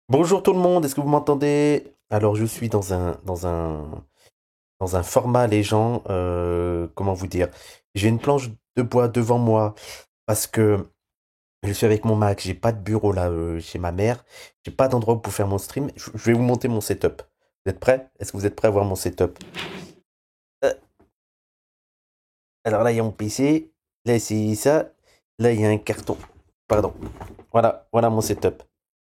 Bonjour tout le monde, est-ce que vous m'entendez? Alors je suis dans un format les gens, comment vous dire? J'ai une planche de bois devant moi parce que je suis avec mon Mac, j'ai pas de bureau là chez ma mère, j'ai pas d'endroit pour faire mon stream. Je vais vous monter mon setup. Vous êtes prêts? Est-ce que vous êtes prêts à voir mon setup? Euh, alors là il y a mon PC, là c'est ça, là il y a un carton. Pardon. Voilà mon setup.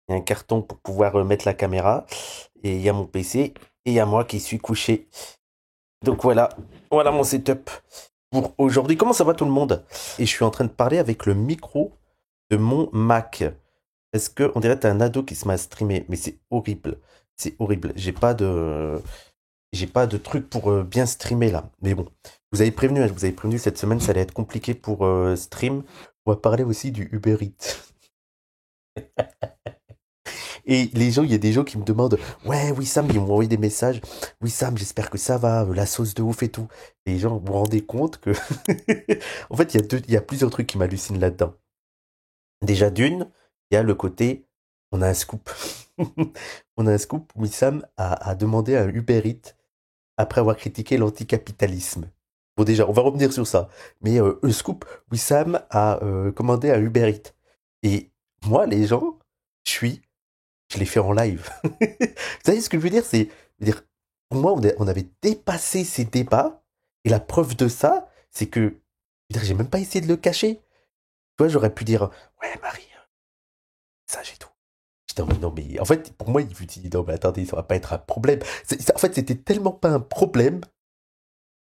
Il y a un carton pour pouvoir mettre la caméra. Et il y a mon PC. Et il y a moi qui suis couché. Donc voilà mon setup pour aujourd'hui. Comment ça va tout le monde? Et je suis en train de parler avec le micro de mon Mac. Est-ce que on dirait que t'as un ado qui se met à streamer? Mais c'est horrible. C'est horrible. J'ai pas de truc pour bien streamer là. Mais bon, je vous avais prévenu cette semaine, ça allait être compliqué pour stream. On va parler aussi du Uber Eats. Et les gens, il y a des gens qui me demandent, ouais, Wissam, ils m'ont envoyé des messages. Wissam, j'espère que ça va, la sauce de ouf et tout. Les gens, vous vous rendez compte que, en fait, il y a plusieurs trucs qui m'hallucinent là-dedans. Déjà d'une, il y a le côté, on a un scoop. On a un scoop. Wissam a demandé à Uber Eats après avoir critiqué l'anticapitalisme. Bon, déjà, on va revenir sur ça. Mais le scoop, Wissam a commandé à Uber Eats. Et moi, les gens, je suis je l'ai fait en live. Vous savez ce que je veux dire? Je veux dire, pour moi, on avait dépassé ces débats. Et la preuve de ça, c'est que, je veux dire, j'ai même pas essayé de le cacher. Tu vois, j'aurais pu dire, ouais, Marie, ça, j'ai tout. J'étais en mode, non, mais en fait, pour moi, il me dit, non, mais attendez, ça va pas être un problème. En fait, c'était tellement pas un problème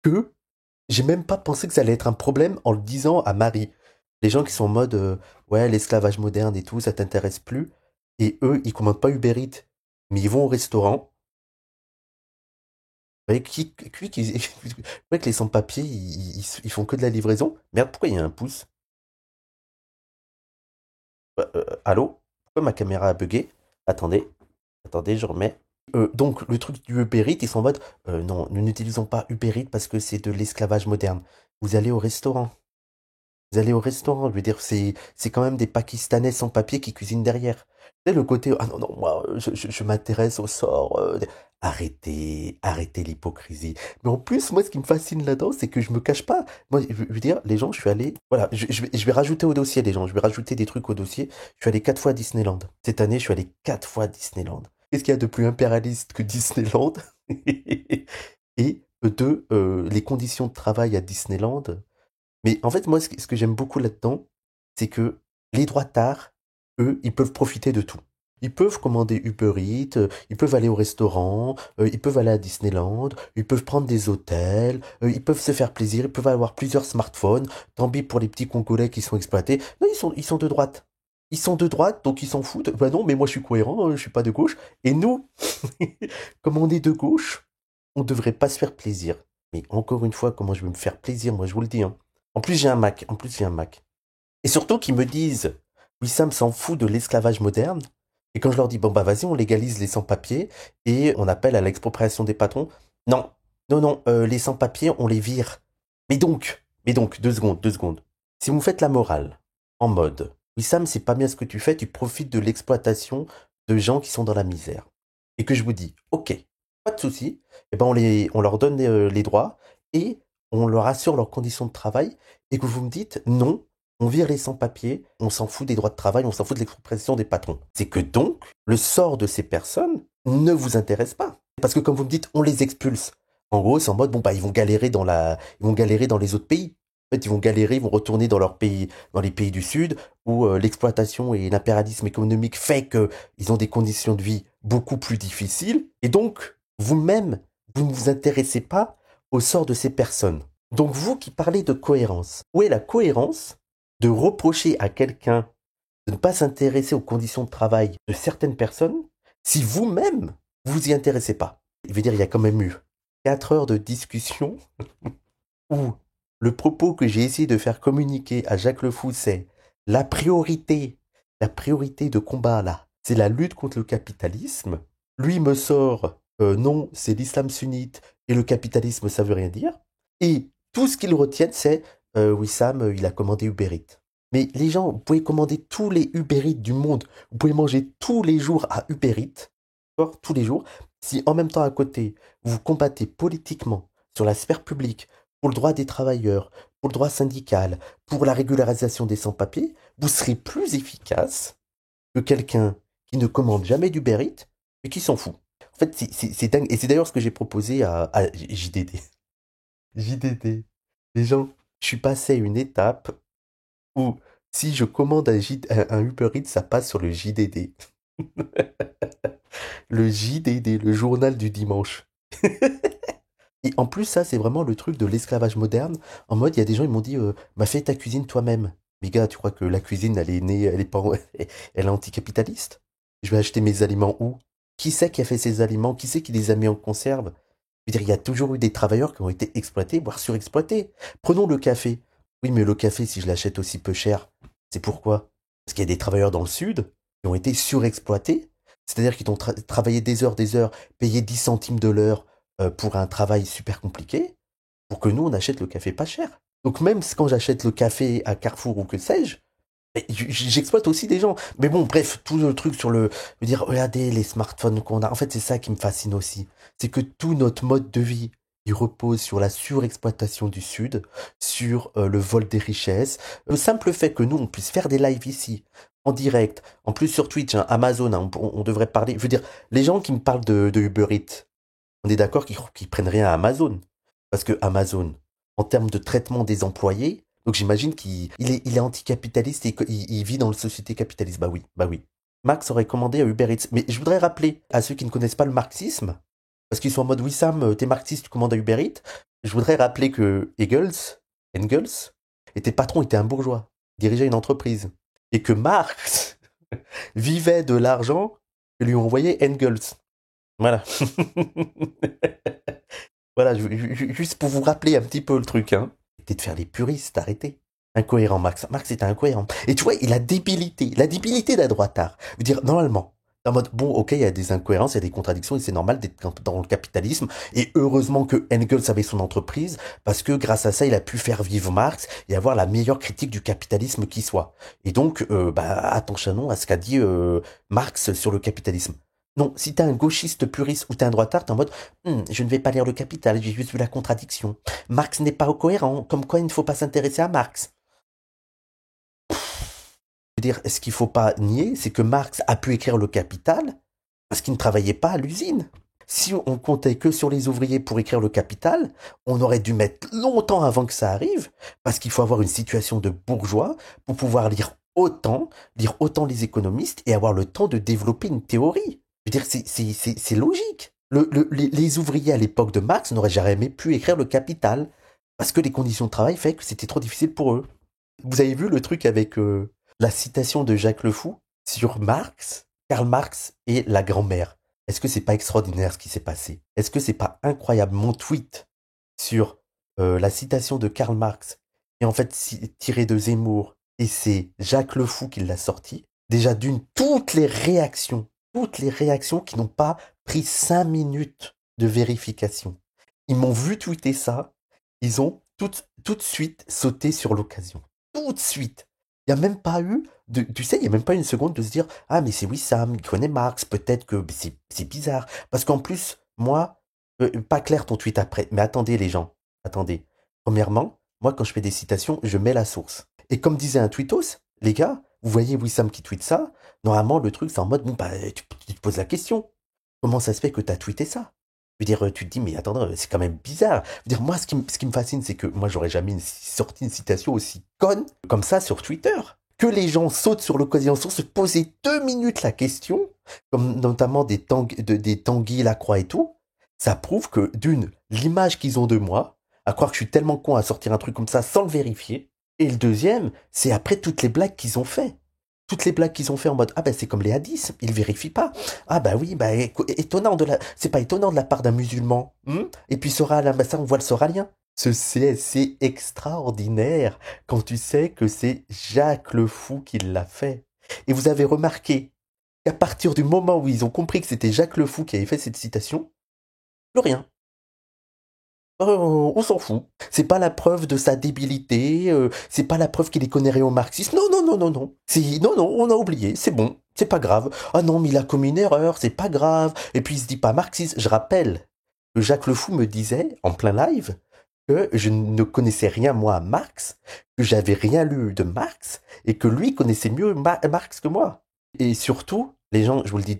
que j'ai même pas pensé que ça allait être un problème en le disant à Marie. Les gens qui sont en mode, ouais, l'esclavage moderne et tout, ça t'intéresse plus. Et eux, ils commandent pas Uber Eats, mais ils vont au restaurant. Ouais, pourquoi que les sans-papiers, ils font que de la livraison? Merde, pourquoi il y a un pouce? Allô? Pourquoi ma caméra a bugué? Attendez, attendez, je remets. Donc, le truc du Uber Eats, ils sont en mode, non, nous n'utilisons pas Uber Eats parce que c'est de l'esclavage moderne. Vous allez au restaurant. Vous allez au restaurant, je veux dire, c'est quand même des Pakistanais sans papier qui cuisinent derrière. Tu sais, le côté, ah non, non, moi, je m'intéresse au sort. Arrêtez l'hypocrisie. Mais en plus, moi, ce qui me fascine là-dedans, c'est que je me cache pas. Moi, je veux dire, les gens, je suis allé, voilà, je vais rajouter au dossier, les gens, je vais rajouter des trucs au dossier. Je suis allé 4 fois à Disneyland. Cette année, je suis allé 4 fois à Disneyland. Qu'est-ce qu'il y a de plus impérialiste que Disneyland? Et deux, les conditions de travail à Disneyland. Mais en fait, moi, ce que j'aime beaucoup là-dedans, c'est que les droitards, eux, ils peuvent profiter de tout. Ils peuvent commander Uber Eats, ils peuvent aller au restaurant, ils peuvent aller à Disneyland, ils peuvent prendre des hôtels, ils peuvent se faire plaisir, ils peuvent avoir plusieurs smartphones. Tant pis pour les petits Congolais qui sont exploités. Non, ils sont de droite. Ils sont de droite, donc ils s'en foutent. Bah non, mais moi je suis cohérent, je suis pas de gauche. Et nous, comme on est de gauche, on devrait pas se faire plaisir. Mais encore une fois, comment je vais me faire plaisir, moi je vous le dis, hein. En plus, j'ai un Mac. En plus, j'ai un Mac. Et surtout qu'ils me disent, Wissam s'en fout de l'esclavage moderne. Et quand je leur dis, bon bah vas-y, on légalise les sans-papiers et on appelle à l'expropriation des patrons. Non, non, non, les sans-papiers, on les vire. Mais donc, 2 secondes, 2 secondes. Si vous me faites la morale, en mode, Wissam, c'est pas bien ce que tu fais, tu profites de l'exploitation de gens qui sont dans la misère. Et que je vous dis, ok, pas de souci, eh ben on leur donne les droits et on leur assure leurs conditions de travail et que vous me dites, non, on vire les sans-papiers, on s'en fout des droits de travail, on s'en fout de l'expression des patrons. C'est que donc, le sort de ces personnes ne vous intéresse pas. Parce que comme vous me dites, on les expulse. En gros, c'est en mode, bon, bah, ils vont galérer dans les autres pays. En fait, ils vont galérer, ils vont retourner dans leur pays, dans les pays du Sud, où l'exploitation et l'impérialisme économique fait qu'ils ont des conditions de vie beaucoup plus difficiles. Et donc, vous-même, vous ne vous intéressez pas au sort de ces personnes. Donc, vous qui parlez de cohérence, où est la cohérence de reprocher à quelqu'un de ne pas s'intéresser aux conditions de travail de certaines personnes si vous-même vous y intéressez pas? Je veux dire, il y a quand même eu 4 heures de discussion où le propos que j'ai essayé de faire communiquer à Jacques Le Fou, c'est la priorité, la priorité de combat là, c'est la lutte contre le capitalisme. Lui me sort, non, c'est l'islam sunnite et le capitalisme, ça veut rien dire. Et tout ce qu'ils retiennent, c'est Wissam, il a commandé Uber Eats. Mais les gens, vous pouvez commander tous les Uber Eats du monde. Vous pouvez manger tous les jours à Uber Eats. D'accord? Tous les jours. Si en même temps à côté, vous combattez politiquement sur la sphère publique pour le droit des travailleurs, pour le droit syndical, pour la régularisation des sans-papiers, vous serez plus efficace que quelqu'un qui ne commande jamais d'Uber Eats et qui s'en fout. En fait, c'est dingue. Et c'est d'ailleurs ce que j'ai proposé à JDD. JDD. Les gens, je suis passé à une étape où si je commande un Uber Eats, ça passe sur le JDD. Le JDD, le journal du dimanche. Et en plus, ça, c'est vraiment le truc de l'esclavage moderne. En mode, il y a des gens, ils m'ont dit, bah, fais ta cuisine toi-même. Mais gars, tu crois que la cuisine, elle est née, elle est pas, elle est anticapitaliste? Je vais acheter mes aliments où? Qui c'est qui a fait ces aliments? Qui c'est qui les a mis en conserve? Je veux dire, il y a toujours eu des travailleurs qui ont été exploités, voire surexploités. Prenons le café. Oui, mais le café, si je l'achète aussi peu cher, c'est pourquoi? Parce qu'il y a des travailleurs dans le sud qui ont été surexploités. C'est-à-dire qu'ils ont travaillé des heures, payé 10 centimes de l'heure pour un travail super compliqué, pour que nous, on achète le café pas cher. Donc même quand j'achète le café à Carrefour ou que sais-je, j'exploite aussi des gens. Mais bon, bref, tout le truc sur le... Je veux dire, regardez les smartphones qu'on a. En fait, c'est ça qui me fascine aussi. C'est que tout notre mode de vie, il repose sur la surexploitation du Sud, sur le vol des richesses. Le simple fait que nous, on puisse faire des lives ici, en direct, en plus sur Twitch, hein, Amazon, hein, on devrait parler... Je veux dire, les gens qui me parlent de Uber Eats, on est d'accord qu'ils prennent rien à Amazon. Parce que Amazon, en termes de traitement des employés, donc j'imagine qu'il est anticapitaliste et qu'il vit dans la société capitaliste. Bah oui, bah oui. Max aurait commandé à Uber Eats. Mais je voudrais rappeler à ceux qui ne connaissent pas le marxisme, parce qu'ils sont en mode oui Sam, t'es marxiste, tu commandes à Uber Eats. Je voudrais rappeler que Engels, était patron, était un bourgeois, dirigeait une entreprise. Et que Marx vivait de l'argent que lui envoyait Engels. Voilà. Voilà, juste pour vous rappeler un petit peu le truc, hein. Arrêtez de faire les puristes, arrêtez. Incohérent, Max. Max est incohérent. Et tu vois, il a la débilité d'un droitard. Je veux dire, normalement, en mode, bon, ok, il y a des incohérences, il y a des contradictions, et c'est normal d'être dans le capitalisme. Et heureusement que Engels avait son entreprise, parce que grâce à ça, il a pu faire vivre Marx et avoir la meilleure critique du capitalisme qui soit. Et donc, attention à ce qu'a dit Marx sur le capitalisme. Non, si t'es un gauchiste puriste ou t'es un droitard, t'es en mode je ne vais pas lire le Capital, j'ai juste vu la contradiction. Marx n'est pas cohérent, comme quoi il ne faut pas s'intéresser à Marx. Je veux dire, ce qu'il faut pas nier, c'est que Marx a pu écrire le Capital parce qu'il ne travaillait pas à l'usine. Si on comptait que sur les ouvriers pour écrire le Capital, on aurait dû mettre longtemps avant que ça arrive, parce qu'il faut avoir une situation de bourgeois pour pouvoir lire autant les économistes et avoir le temps de développer une théorie. Je veux dire, c'est logique. Les ouvriers à l'époque de Marx n'auraient jamais pu écrire le Capital, parce que les conditions de travail fait que c'était trop difficile pour eux. Vous avez vu le truc avec la citation de Jacques Le Fou sur Marx, Karl Marx et la grand-mère. Est-ce que c'est pas extraordinaire ce qui s'est passé? Est-ce que c'est pas incroyable mon tweet sur la citation de Karl Marx est en fait tiré de Zemmour et c'est Jacques Le Fou qui l'a sorti. Déjà d'une, toutes les réactions qui n'ont pas pris 5 minutes de vérification. Ils m'ont vu tweeter ça, ils ont tout de suite sauté sur l'occasion. Tout de suite. Il n'y a même pas eu, tu sais, il n'y a même pas une seconde de se dire, ah mais c'est Wissam, il connaît Marx, peut-être que c'est bizarre. Parce qu'en plus, moi, pas clair ton tweet après, mais attendez les gens, attendez. Premièrement, moi quand je fais des citations, je mets la source. Et comme disait un tweetos, les gars, vous voyez Wissam qui tweet ça, normalement le truc c'est en mode, bon bah tu te poses la question, comment ça se fait que tu as tweeté ça? Je veux dire, tu te dis, mais attends, c'est quand même bizarre. Je veux dire, moi, ce qui me fascine, c'est que moi, j'aurais jamais sorti une citation aussi conne comme ça sur Twitter. Que les gens sautent sur l'occasion sans se poser 2 minutes la question, comme notamment des Tanguy Lacroix et tout, ça prouve que, d'une, l'image qu'ils ont de moi, à croire que je suis tellement con à sortir un truc comme ça sans le vérifier, et le deuxième, c'est après toutes les blagues qu'ils ont fait. Toutes les blagues qu'ils ont fait en mode ah ben c'est comme les hadiths, ils vérifient pas. Ah bah oui, bah c'est pas étonnant de la part d'un musulman. Et puis ça on voit le soralien. C'est extraordinaire quand tu sais que c'est Jacques le Fou qui l'a fait. Et vous avez remarqué qu'à partir du moment où ils ont compris que c'était Jacques le Fou qui avait fait cette citation, plus rien. On s'en fout. C'est pas la preuve de sa débilité, c'est pas la preuve qu'il est connaît au marxisme. Non, non, non, non, non. Non, on a oublié, c'est bon, c'est pas grave. Ah non, mais il a commis une erreur, c'est pas grave. Et puis il se dit pas marxiste. Je rappelle que Jacques Le Fou me disait, en plein live, que je ne connaissais rien, moi, à Marx, que j'avais rien lu de Marx, et que lui connaissait mieux Marx que moi. Et surtout, les gens, je vous le dis,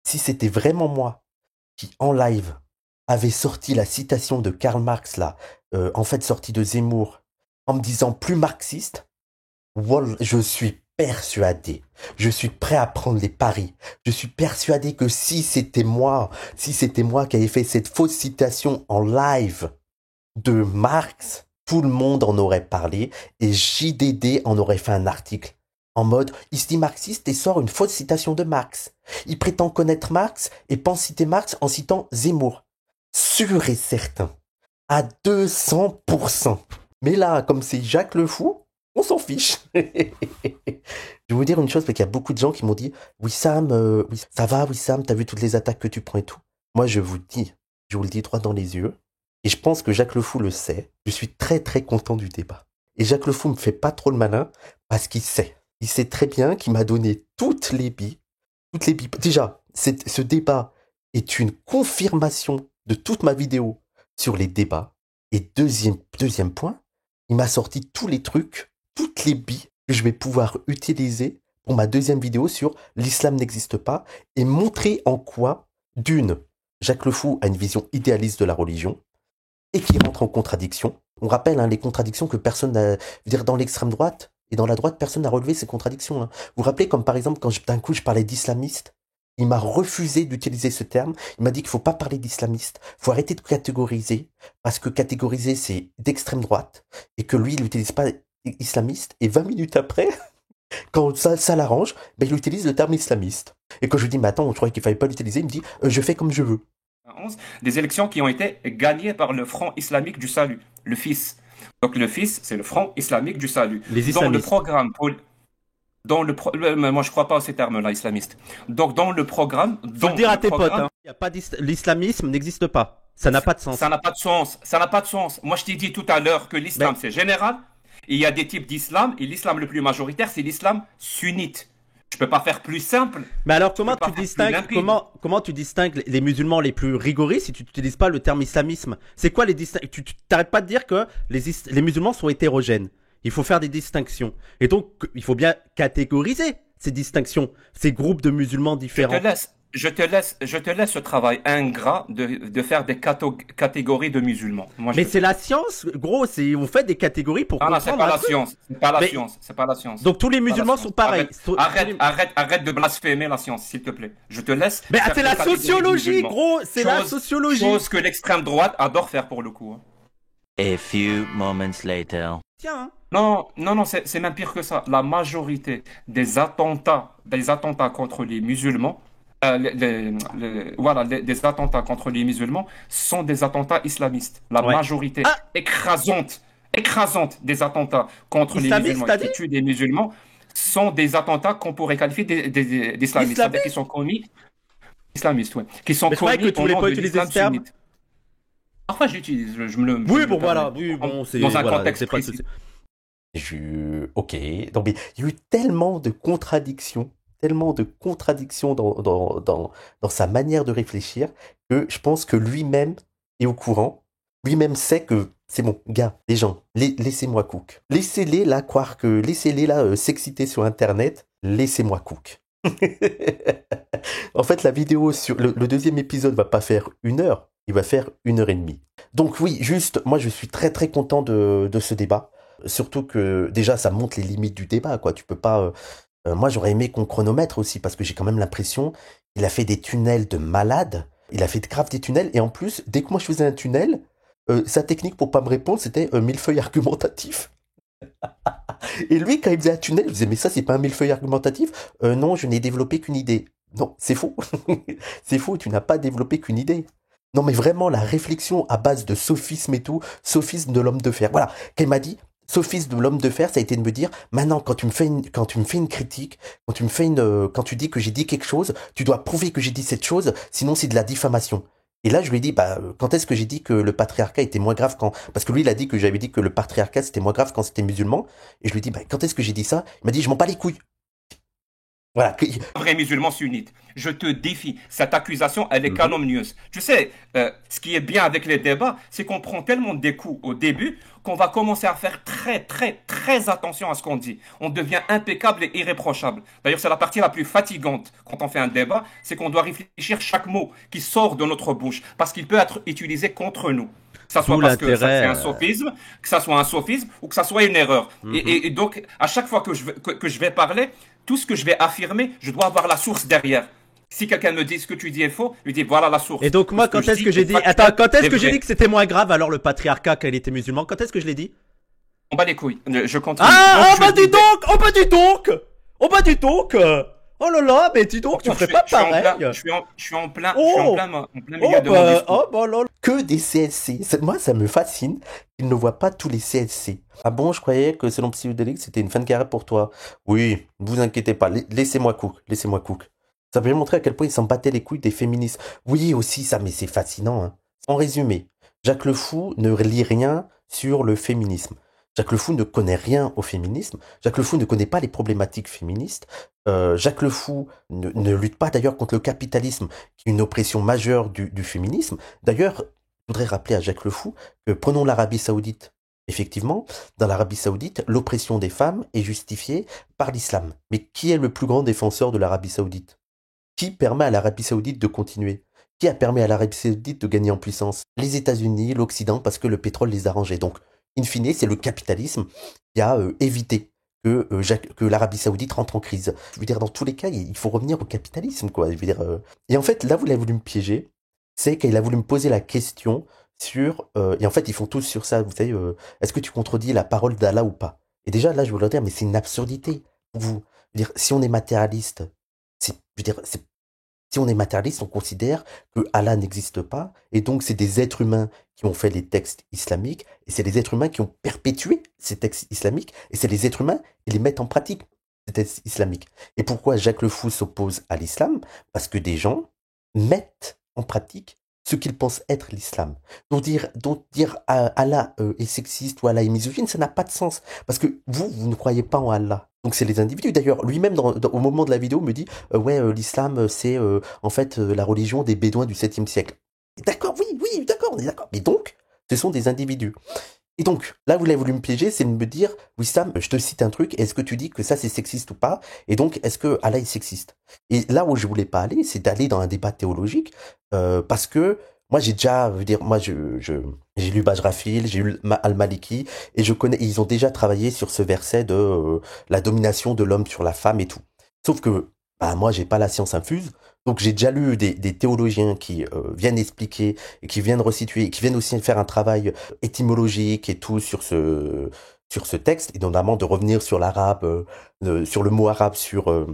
si c'était vraiment moi qui, en live, avait sorti la citation de Karl Marx, là, en fait sortie de Zemmour, en me disant plus marxiste, je suis persuadé, je suis prêt à prendre les paris, je suis persuadé que si c'était moi qui avais fait cette fausse citation en live de Marx, tout le monde en aurait parlé et JDD en aurait fait un article. En mode, il se dit marxiste et sort une fausse citation de Marx. Il prétend connaître Marx et pense citer Marx en citant Zemmour. Sûr et certain. À 200%. Mais là, comme c'est Jacques Le Fou, on s'en fiche. Je vais vous dire une chose, parce qu'il y a beaucoup de gens qui m'ont dit « Wissam, oui, ça va Wissam, t'as vu toutes les attaques que tu prends et tout ?» Moi, je vous le dis droit dans les yeux. Et je pense que Jacques Le Fou le sait. Je suis très très content du débat. Et Jacques Le Fou me fait pas trop le malin, parce qu'il sait. Il sait très bien qu'il m'a donné toutes les billes. Déjà, ce débat est une confirmation de toute ma vidéo sur les débats. Et deuxième point, il m'a sorti tous les trucs, toutes les billes que je vais pouvoir utiliser pour ma deuxième vidéo sur l'islam n'existe pas et montrer en quoi, d'une, Jacques Le Fou a une vision idéaliste de la religion et qui rentre en contradiction. On rappelle les contradictions que personne n'a... dire dans l'extrême droite et dans la droite, personne n'a relevé ces contradictions. Vous vous rappelez comme par exemple quand d'un coup je parlais d'islamiste, il m'a refusé d'utiliser ce terme. Il m'a dit qu'il faut pas parler d'islamiste. Il faut arrêter de catégoriser. Parce que catégoriser, c'est d'extrême droite. Et que lui, il n'utilise pas islamiste. Et 20 minutes après, quand ça l'arrange, il utilise le terme islamiste. Et quand je lui dis, mais attends, je croyais qu'il fallait pas l'utiliser, il me dit, je fais comme je veux. Des élections qui ont été gagnées par le Front islamique du salut, le FIS. Donc le FIS, c'est le Front islamique du salut. Les islamistes. Dans le programme... moi, je crois pas à ces termes-là, islamistes. Donc, dans le programme... Faut le dire à tes potes, hein. Y a pas l'islamisme n'existe pas. Ça n'a pas de sens. Ça n'a pas de sens. Ça n'a pas de sens. Moi, je t'ai dit tout à l'heure que l'islam, c'est général. Et il y a des types d'islam. Et l'islam le plus majoritaire, c'est l'islam sunnite. Je peux pas faire plus simple. Mais alors, comment tu distingues les musulmans les plus rigoristes si tu n'utilises pas le terme islamisme? C'est quoi les distinctions? Tu t'arrêtes pas de dire que les musulmans sont hétérogènes. Il faut faire des distinctions. Et donc, il faut bien catégoriser ces distinctions, ces groupes de musulmans différents. Je te laisse ce travail ingrat de faire des catégories de musulmans. Mais c'est la science, gros. On fait des catégories pour comprendre. Non, c'est pas la science. C'est pas la science. C'est pas la science. Donc tous les musulmans sont pareils. Arrête de blasphémer la science, s'il te plaît. Je te laisse. Mais c'est la sociologie, gros. C'est la sociologie. Chose que l'extrême droite adore faire pour le coup. A few moments later. Tiens. Non, c'est même pire que ça. La majorité des attentats contre les musulmans, des attentats contre les musulmans sont des attentats islamistes. La majorité écrasante des attentats contre les musulmans qui tuent des musulmans sont des attentats qu'on pourrait qualifier d'islamistes. C'est-à-dire qu'ils sont commis islamistes, qui sont commis au nom de l'islam sunnite. Parfois j'utilise, je me le... Oui, bon, voilà. Oui, bon, c'est dans un contexte précis. Ok. Donc, il y a eu tellement de contradictions dans sa manière de réfléchir que je pense que lui-même est au courant. Lui-même sait que c'est bon, gars, les gens, laissez-moi cook. Laissez-les là s'exciter sur Internet. Laissez-moi cook. En fait, la vidéo sur le deuxième épisode va pas faire 1 heure. Il va faire 1h30. Donc oui, juste, moi je suis très très content de ce débat. Surtout que déjà ça montre les limites du débat, quoi. Tu peux pas... moi j'aurais aimé qu'on chronomètre aussi, parce que j'ai quand même l'impression qu'il a fait des tunnels de malade. Il a fait grave des tunnels, et en plus, dès que moi je faisais un tunnel, sa technique pour pas me répondre, c'était un millefeuille argumentatif. Et lui, quand il faisait un tunnel, il disait, mais ça c'est pas un millefeuille argumentatif. Non, je n'ai développé qu'une idée. Non, c'est faux. C'est faux, tu n'as pas développé qu'une idée. Non, mais vraiment, la réflexion à base de sophisme et tout, sophisme de l'homme de fer. Voilà, qu'elle m'a dit, sophisme de l'homme de fer, ça a été de me dire, maintenant, quand tu me fais une critique, quand tu dis que j'ai dit quelque chose, tu dois prouver que j'ai dit cette chose, sinon c'est de la diffamation. Et là, je lui ai dit, quand est-ce que j'ai dit que le patriarcat était moins grave quand... Parce que lui, il a dit que j'avais dit que le patriarcat, c'était moins grave quand c'était musulman. Et je lui ai dit, quand est-ce que j'ai dit ça? Il m'a dit, je m'en bats les couilles. Voilà. Vrai musulman sunnite. Je te défie. Cette accusation, elle est calomnieuse. Tu sais, ce qui est bien avec les débats, c'est qu'on prend tellement des coups au début qu'on va commencer à faire très, très, très attention à ce qu'on dit. On devient impeccable et irréprochable. D'ailleurs, c'est la partie la plus fatigante quand on fait un débat, c'est qu'on doit réfléchir chaque mot qui sort de notre bouche parce qu'il peut être utilisé contre nous. Que ça soit parce que ça c'est un sophisme, que ça soit un sophisme ou que ça soit une erreur. Et donc, à chaque fois que je vais parler, tout ce que je vais affirmer, je dois avoir la source derrière. Si quelqu'un me dit ce que tu dis est faux, je lui dis voilà la source. Et donc moi, quand est-ce que j'ai dit... Attends, quand est-ce que j'ai dit que c'était moins grave alors le patriarcat quand il était musulman? Quand est-ce que je l'ai dit? On bat les couilles. Je continue. Ah, dis donc! Oh bah dis donc! Oh bah dis donc! Oh là là, mais dis donc, tu ferais pas pareil. Je suis en plein milieu de mon discours. Oh bah là. Que des CLC. Moi, ça me fascine qu'ils ne voient pas tous les CLC. Ah bon, je croyais que selon Psychodélique, c'était une fin de carrière pour toi. Oui, ne vous inquiétez pas, laissez-moi cook. Ça peut montrer à quel point ils s'en battaient les couilles des féministes. Oui, aussi ça, mais c'est fascinant. Hein. En résumé, Jacques Le Fou ne lit rien sur le féminisme. Jacques Le Fou ne connaît rien au féminisme. Jacques Le Fou ne connaît pas les problématiques féministes. Jacques Le Fou ne lutte pas d'ailleurs contre le capitalisme, qui est une oppression majeure du féminisme. D'ailleurs, je voudrais rappeler à Jacques Le Fou que prenons l'Arabie Saoudite. Effectivement, dans l'Arabie Saoudite, l'oppression des femmes est justifiée par l'islam. Mais qui est le plus grand défenseur de l'Arabie Saoudite? Qui permet à l'Arabie Saoudite de continuer? Qui a permis à l'Arabie Saoudite de gagner en puissance? Les États-Unis, l'Occident, parce que le pétrole les arrangeait. Donc, in fine, c'est le capitalisme qui a évité que l'Arabie Saoudite rentre en crise. Je veux dire, dans tous les cas, il faut revenir au capitalisme, quoi. Je veux dire, Et en fait, là où il a voulu me piéger, c'est qu'il a voulu me poser la question sur... et en fait, ils font tous sur ça, vous savez, est-ce que tu contredis la parole d'Allah ou pas? Et déjà, là, je voulais dire, mais c'est une absurdité pour vous. Je veux dire, si on est matérialiste, si on est matérialiste, on considère que Allah n'existe pas, et donc c'est des êtres humains qui ont fait les textes islamiques, et c'est les êtres humains qui ont perpétué ces textes islamiques, et c'est les êtres humains qui les mettent en pratique, ces textes islamiques. Et pourquoi Jacques Le Fou s'oppose à l'islam? Parce que des gens mettent en pratique ce qu'ils pensent être l'islam. Donc dire Allah est sexiste ou Allah est misogyne, ça n'a pas de sens. Parce que vous ne croyez pas en Allah. Donc c'est les individus. D'ailleurs, lui-même, au moment de la vidéo, me dit l'islam, c'est en fait la religion des Bédouins du 7e siècle. D'accord, oui, d'accord, on est d'accord. Mais donc, ce sont des individus. Et donc, là où il a voulu me piéger, c'est de me dire, Wissam, je te cite un truc, est-ce que tu dis que ça c'est sexiste ou pas? Et donc, est-ce que Allah est sexiste? Et là où je voulais pas aller, c'est d'aller dans un débat théologique, parce que moi j'ai déjà, j'ai lu Bajrafil, j'ai lu Al-Maliki, et je connais, ils ont déjà travaillé sur ce verset de la domination de l'homme sur la femme et tout. Sauf que, moi j'ai pas la science infuse, donc j'ai déjà lu des théologiens qui viennent expliquer et qui viennent resituer, et qui viennent aussi faire un travail étymologique et tout sur ce texte, et notamment de revenir sur l'arabe, sur le mot arabe, sur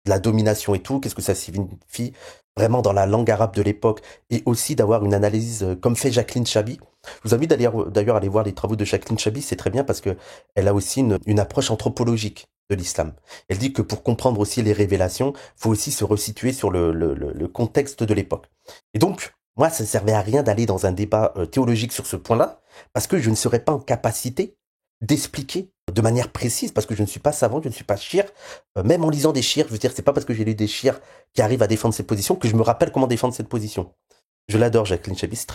la domination et tout, qu'est-ce que ça signifie vraiment dans la langue arabe de l'époque, et aussi d'avoir une analyse comme fait Jacqueline Chaby. Je vous invite d'ailleurs aller voir les travaux de Jacqueline Chaby, c'est très bien parce que elle a aussi une approche anthropologique de l'islam. Elle dit que pour comprendre aussi les révélations, faut aussi se resituer sur le contexte de l'époque. Et donc, moi, ça ne servait à rien d'aller dans un débat théologique sur ce point-là, parce que je ne serais pas en capacité d'expliquer de manière précise, parce que je ne suis pas savant, je ne suis pas shir, même en lisant des shirs, je veux dire, c'est pas parce que j'ai lu des shirs qui arrivent à défendre cette position que je me rappelle comment défendre cette position. Je l'adore, Jacqueline Chaby, c'est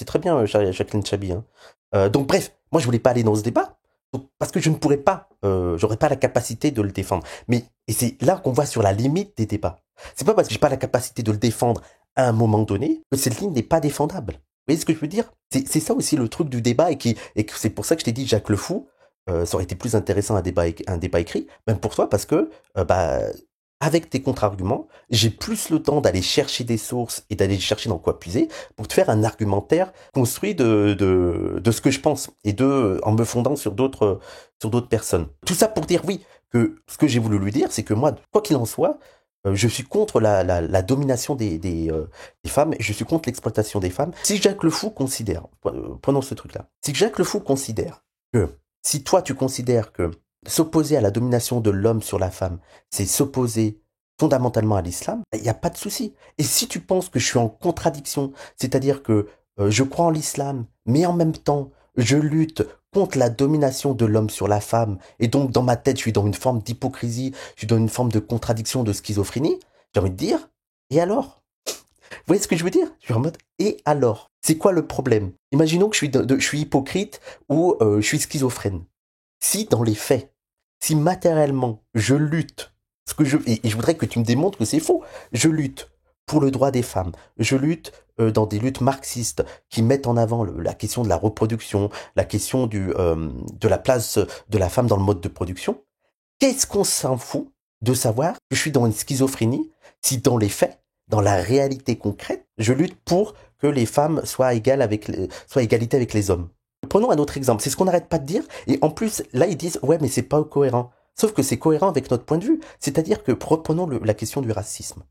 très bien, Jacqueline Chaby. Hein. Donc bref, moi je voulais pas aller dans ce débat, parce que je ne pourrais pas, j'aurais pas la capacité de le défendre. Et c'est là qu'on voit sur la limite des débats. C'est pas parce que j'ai pas la capacité de le défendre à un moment donné que cette ligne n'est pas défendable. Vous voyez ce que je veux dire? C'est ça aussi le truc du débat, et que c'est pour ça que je t'ai dit Jacques Le Fou, ça aurait été plus intéressant un débat écrit, même pour toi, parce que avec tes contre-arguments, j'ai plus le temps d'aller chercher des sources et d'aller chercher dans quoi puiser pour te faire un argumentaire construit de ce que je pense, et en me fondant sur d'autres personnes. Tout ça pour dire oui, que ce que j'ai voulu lui dire, c'est que moi, quoi qu'il en soit, je suis contre la domination des femmes, et je suis contre l'exploitation des femmes. Si Jacques Le Fou considère, prenons ce truc-là, si Jacques Le Fou considère que, si toi tu considères que s'opposer à la domination de l'homme sur la femme, c'est s'opposer fondamentalement à l'islam, il n'y a pas de souci. Et si tu penses que je suis en contradiction, c'est-à-dire que je crois en l'islam, mais en même temps, je lutte contre la domination de l'homme sur la femme, et donc dans ma tête, je suis dans une forme d'hypocrisie, je suis dans une forme de contradiction, de schizophrénie, j'ai envie de dire, et alors? Vous voyez ce que je veux dire? Je suis en mode, et alors? C'est quoi le problème? Imaginons que je suis hypocrite ou je suis schizophrène. Si dans les faits, si matériellement, je lutte, et je voudrais que tu me démontres que c'est faux, je lutte pour le droit des femmes, je lutte dans des luttes marxistes qui mettent en avant la question de la reproduction, la question de la place de la femme dans le mode de production, qu'est-ce qu'on s'en fout de savoir que je suis dans une schizophrénie si dans les faits, dans la réalité concrète, je lutte pour que les femmes soient égalité avec les hommes. Prenons un autre exemple, c'est ce qu'on n'arrête pas de dire, et en plus, là ils disent, ouais mais c'est pas cohérent. Sauf que c'est cohérent avec notre point de vue, c'est-à-dire que, reprenons la question du racisme.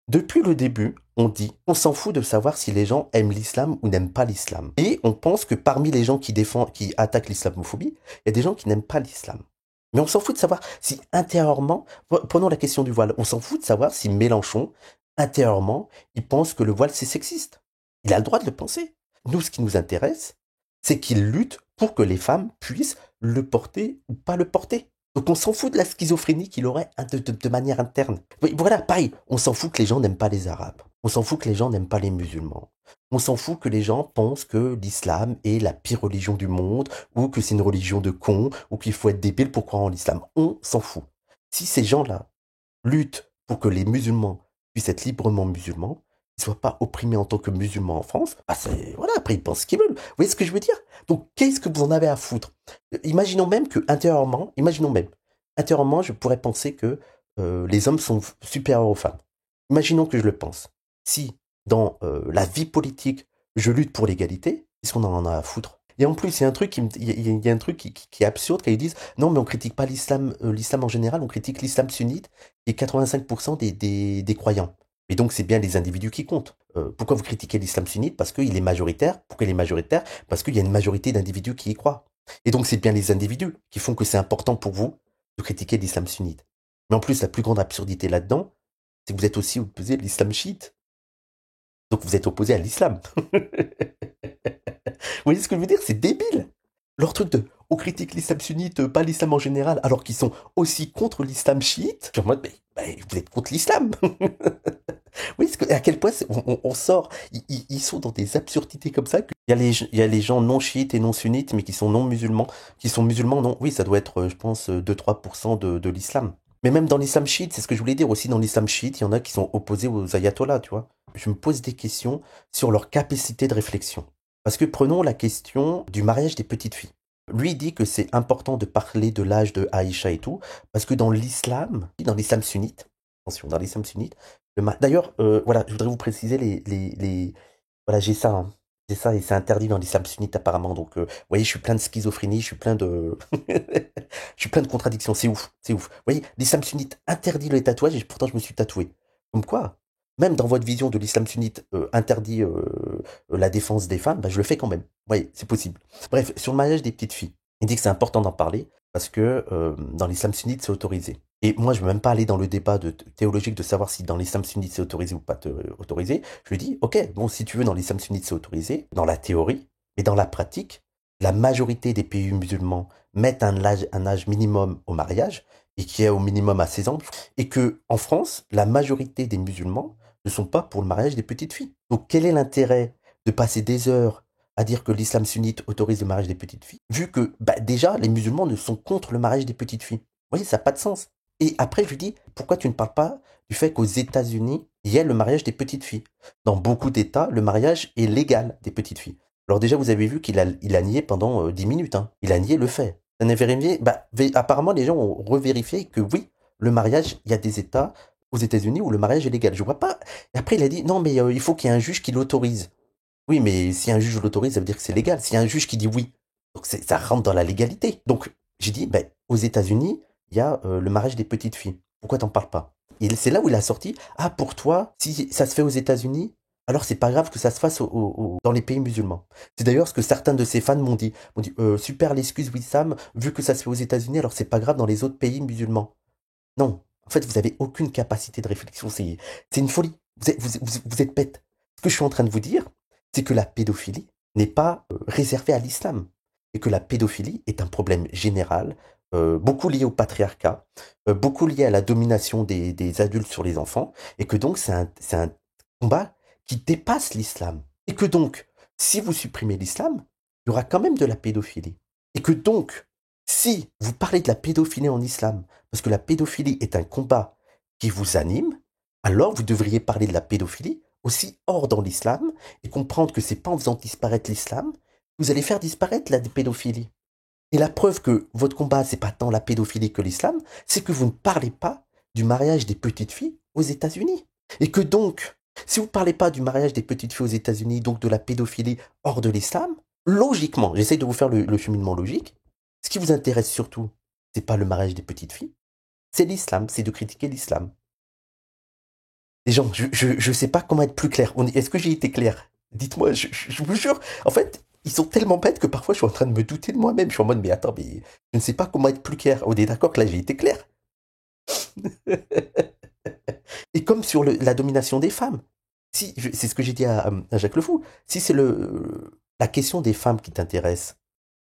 Depuis le début, on dit, on s'en fout de savoir si les gens aiment l'islam ou n'aiment pas l'islam. Et on pense que parmi les gens qui attaquent l'islamophobie, il y a des gens qui n'aiment pas l'islam. Mais on s'en fout de savoir si intérieurement, prenons la question du voile, on s'en fout de savoir si Mélenchon, intérieurement, il pense que le voile c'est sexiste. Il a le droit de le penser. Nous, ce qui nous intéresse, c'est qu'il lutte pour que les femmes puissent le porter ou pas le porter. Donc on s'en fout de la schizophrénie qu'il aurait de manière interne. Voilà, pareil, on s'en fout que les gens n'aiment pas les Arabes. On s'en fout que les gens n'aiment pas les musulmans. On s'en fout que les gens pensent que l'islam est la pire religion du monde, ou que c'est une religion de cons, ou qu'il faut être débile pour croire en l'islam. On s'en fout. Si ces gens-là luttent pour que les musulmans puissent être librement musulmans, ils ne soient pas opprimés en tant que musulmans en France, voilà, après ils pensent ce qu'ils veulent. Vous voyez ce que je veux dire? Donc qu'est-ce que vous en avez à foutre? Imaginons même que intérieurement, je pourrais penser que les hommes sont supérieurs aux femmes. Imaginons que je le pense. Si dans la vie politique, je lutte pour l'égalité, qu'est-ce qu'on en a à foutre? Et en plus, il y a un truc qui est absurde quand ils disent non, mais on critique pas l'islam en général, on critique l'islam sunnite et 85% des croyants. Et donc, c'est bien les individus qui comptent. Pourquoi vous critiquez l'islam sunnite? Parce qu'il est majoritaire. Pourquoi il est majoritaire? Parce qu'il y a une majorité d'individus qui y croient. Et donc, c'est bien les individus qui font que c'est important pour vous de critiquer l'islam sunnite. Mais en plus, la plus grande absurdité là-dedans, c'est que vous êtes aussi opposé à l'islam chiite. Donc, vous êtes opposé à l'islam. Vous voyez ce que je veux dire? C'est débile. Leur truc de on critique l'islam sunnite, pas l'islam en général, alors qu'ils sont aussi contre l'islam chiite. Genre, mode, vous êtes contre l'islam. Oui, à quel point on sort, ils sont dans des absurdités comme ça. Il y a les gens non chiites et non sunnites, mais qui sont non musulmans, qui sont musulmans, non. Oui, ça doit être, je pense, 2-3% de l'islam. Mais même dans l'islam chiite, c'est ce que je voulais dire aussi, dans l'islam chiite, il y en a qui sont opposés aux ayatollahs, tu vois. Je me pose des questions sur leur capacité de réflexion. Parce que prenons la question du mariage des petites filles. Lui dit que c'est important de parler de l'âge de Aïcha et tout, parce que dans l'islam sunnite, attention, dans l'islam sunnite, d'ailleurs, voilà, je voudrais vous préciser voilà, j'ai ça et c'est interdit dans l'islam sunnite apparemment, donc, vous voyez, je suis plein de schizophrénie, je suis plein de contradictions, c'est ouf. Vous voyez, l'islam sunnite interdit les tatouages et pourtant je me suis tatoué. Comme quoi? Même dans votre vision de l'islam sunnite interdit la défense des femmes, je le fais quand même. Oui, c'est possible. Bref, sur le mariage des petites filles, il dit que c'est important d'en parler parce que dans l'islam sunnite, c'est autorisé. Et moi, je ne veux même pas aller dans le débat théologique de savoir si dans l'islam sunnite, c'est autorisé ou pas autorisé. Je lui dis, ok, bon, si tu veux, dans l'islam sunnite, c'est autorisé, dans la théorie, mais dans la pratique, la majorité des pays musulmans mettent un âge minimum au mariage et qui est au minimum à 16 ans, et que en France, la majorité des musulmans ne sont pas pour le mariage des petites filles. Donc quel est l'intérêt de passer des heures à dire que l'islam sunnite autorise le mariage des petites filles, vu que déjà les musulmans ne sont contre le mariage des petites filles? Vous voyez, ça n'a pas de sens. Et après, je lui dis, pourquoi tu ne parles pas du fait qu'aux États-Unis, il y a le mariage des petites filles? Dans beaucoup d'États, le mariage est légal des petites filles. Alors déjà, vous avez vu qu'il a nié pendant 10 minutes. Hein. Il a nié le fait. Apparemment, les gens ont revérifié que oui, le mariage, il y a des États aux États-Unis où le mariage est légal. Je vois pas. Et après, il a dit non, mais il faut qu'il y ait un juge qui l'autorise. Oui, mais si un juge l'autorise, ça veut dire que c'est légal. S'il y a un juge qui dit oui, donc ça rentre dans la légalité. Donc j'ai dit, aux États-Unis, il y a le mariage des petites filles. Pourquoi t'en parles pas? Et c'est là où il a sorti, ah, pour toi, si ça se fait aux États-Unis, alors c'est pas grave que ça se fasse dans les pays musulmans. C'est d'ailleurs ce que certains de ses fans m'ont dit. Super l'excuse Wissam, vu que ça se fait aux États-Unis, alors c'est pas grave dans les autres pays musulmans. Non. En fait, vous avez aucune capacité de réflexion. C'est une folie. Vous êtes bête. Ce que je suis en train de vous dire, c'est que la pédophilie n'est pas réservée à l'islam. Et que la pédophilie est un problème général, beaucoup lié au patriarcat, beaucoup lié à la domination des adultes sur les enfants, et que donc c'est un combat qui dépasse l'islam. Et que donc, si vous supprimez l'islam, il y aura quand même de la pédophilie. Et que donc, si vous parlez de la pédophilie en islam, parce que la pédophilie est un combat qui vous anime, alors vous devriez parler de la pédophilie aussi hors dans l'islam, et comprendre que c'est pas en faisant disparaître l'islam vous allez faire disparaître la pédophilie. Et la preuve que votre combat, c'est pas tant la pédophilie que l'islam, c'est que vous ne parlez pas du mariage des petites filles aux États-Unis. Et que donc, si vous ne parlez pas du mariage des petites filles aux États-Unis, donc de la pédophilie hors de l'islam, logiquement, j'essaie de vous faire le cheminement logique, ce qui vous intéresse surtout, c'est pas le mariage des petites filles, c'est l'islam, c'est de critiquer l'islam. Les gens, je sais pas comment être plus clair. Est-ce que j'ai été clair? Dites-moi, je vous jure. En fait, ils sont tellement bêtes que parfois je suis en train de me douter de moi-même. Je suis en mode, mais attends, mais je ne sais pas comment être plus clair. On est d'accord que là j'ai été clair. Et comme sur la domination des femmes, c'est ce que j'ai dit à Jacques Le Fou, si c'est la question des femmes qui t'intéresse,